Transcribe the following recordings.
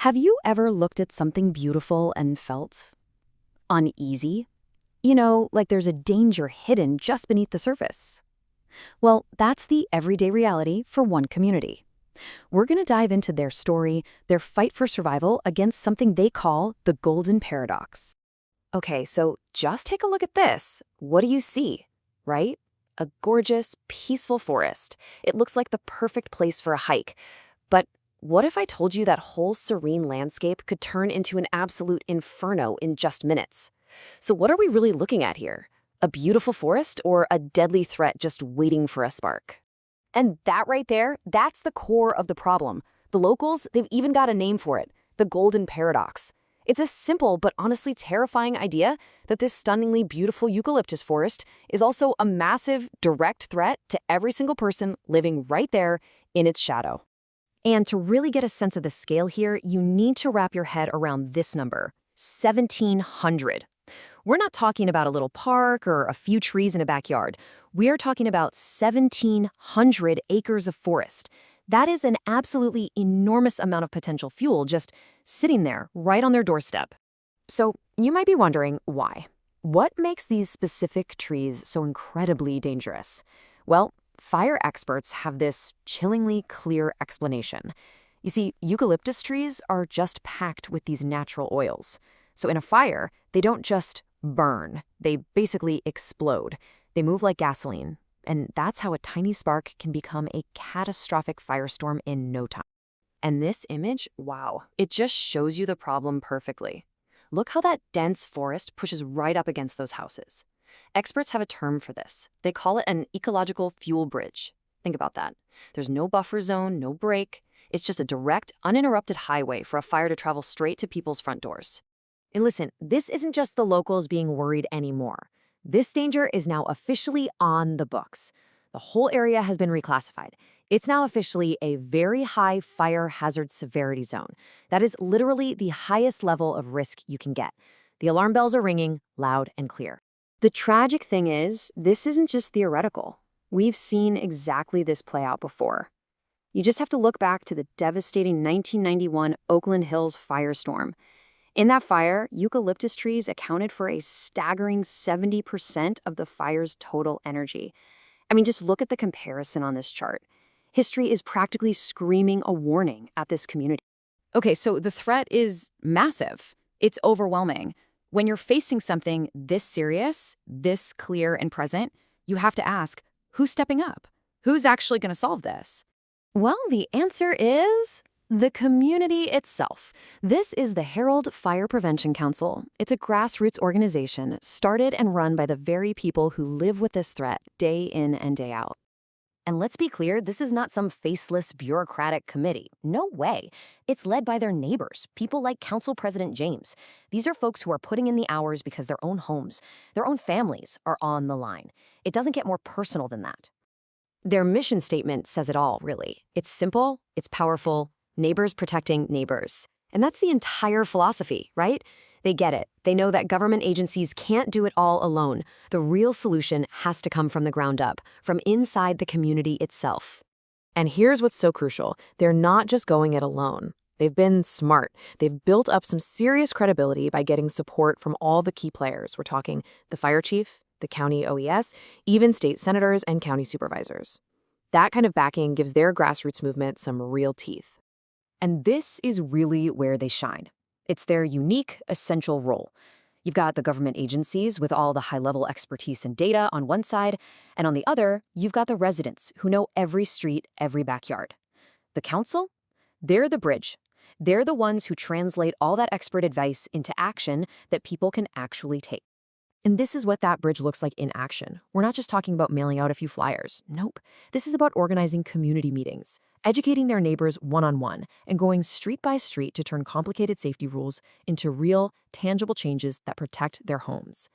Have you ever looked at something beautiful and felt uneasy? You know, like there's a danger hidden just beneath the surface. Well, that's the everyday reality for one community. We're going to dive into their story, their fight for survival against something they call the golden paradox. Okay, so just take a look at this. What do you see, right? A gorgeous, peaceful forest. It looks like the perfect place for a hike. But what if I told you that whole serene landscape could turn into an absolute inferno in just minutes? So what are we really looking at here? A beautiful forest or a deadly threat just waiting for a spark? And that right there, that's the core of the problem. The locals, they've even got a name for it, the golden paradox. It's a simple but honestly terrifying idea that this stunningly beautiful eucalyptus forest is also a massive, direct threat to every single person living right there in its shadow. And to really get a sense of the scale here, you need to wrap your head around this number, 1,700. We're not talking about a little park or a few trees in a backyard. We are talking about 1,700 acres of forest. That is an absolutely enormous amount of potential fuel just sitting there right on their doorstep. So you might be wondering why. What makes these specific trees so incredibly dangerous? Well, fire experts have this chillingly clear explanation. You see, eucalyptus trees are just packed with these natural oils. So in a fire, they don't just burn, they basically explode. They move like gasoline. And that's how a tiny spark can become a catastrophic firestorm in no time. And this image, wow, it just shows you the problem perfectly. Look how that dense forest pushes right up against those houses. Experts have a term for this. They call it an ecological fuel bridge. Think about that. There's no buffer zone, no break. It's just a direct, uninterrupted highway for a fire to travel straight to people's front doors. And listen, this isn't just the locals being worried anymore. This danger is now officially on the books. The whole area has been reclassified. It's now officially a very high fire hazard severity zone. That is literally the highest level of risk you can get. The alarm bells are ringing loud and clear. The tragic thing is, this isn't just theoretical. We've seen exactly this play out before. You just have to look back to the devastating 1991 Oakland Hills firestorm. In that fire, eucalyptus trees accounted for a staggering 70% of the fire's total energy. I mean, just look at the comparison on this chart. History is practically screaming a warning at this community. Okay, so the threat is massive. It's overwhelming. When you're facing something this serious, this clear and present, you have to ask, who's stepping up? Who's actually going to solve this? Well, the answer is the community itself. This is the Herald Fire Prevention Council. It's a grassroots organization started and run by the very people who live with this threat day in and day out. And let's be clear, this is not some faceless bureaucratic committee. No way. It's led by their neighbors, people like Council President James. These are folks who are putting in the hours because their own homes, their own families are on the line. It doesn't get more personal than that. Their mission statement says it all, really. It's simple, it's powerful, neighbors protecting neighbors. And that's the entire philosophy, right? They get it. They know that government agencies can't do it all alone. The real solution has to come from the ground up, from inside the community itself. And here's what's so crucial. They're not just going it alone. They've been smart. They've built up some serious credibility by getting support from all the key players. We're talking the fire chief, the county OES, even state senators and county supervisors. That kind of backing gives their grassroots movement some real teeth. And this is really where they shine. It's their unique, essential role. You've got the government agencies with all the high-level expertise and data on one side, and on the other, you've got the residents who know every street, every backyard. The council? They're the bridge. They're the ones who translate all that expert advice into action that people can actually take. And this is what that bridge looks like in action. We're not just talking about mailing out a few flyers. Nope. This is about organizing community meetings, educating their neighbors one-on-one, and going street by street to turn complicated safety rules into real, tangible changes that protect their homes.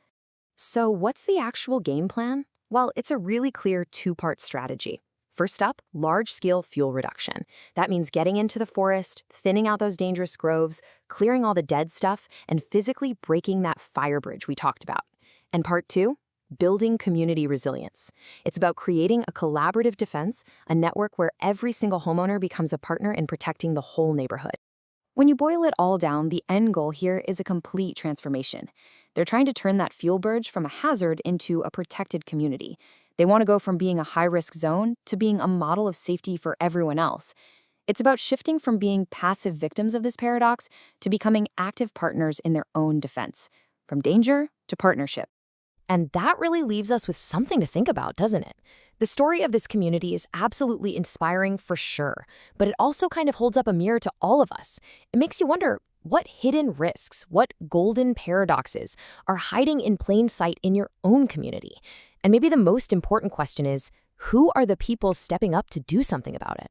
So what's the actual game plan? Well, it's a really clear two-part strategy. First up, large-scale fuel reduction. That means getting into the forest, thinning out those dangerous groves, clearing all the dead stuff, and physically breaking that fire bridge we talked about. And part two, building community resilience. It's about creating a collaborative defense, a network where every single homeowner becomes a partner in protecting the whole neighborhood. When you boil it all down, the end goal here is a complete transformation. They're trying to turn that fuel burge from a hazard into a protected community. They want to go from being a high-risk zone to being a model of safety for everyone else. It's about shifting from being passive victims of this paradox to becoming active partners in their own defense, from danger to partnership. And that really leaves us with something to think about, doesn't it? The story of this community is absolutely inspiring for sure, but it also kind of holds up a mirror to all of us. It makes you wonder, what hidden risks, what golden paradoxes are hiding in plain sight in your own community? And maybe the most important question is, who are the people stepping up to do something about it?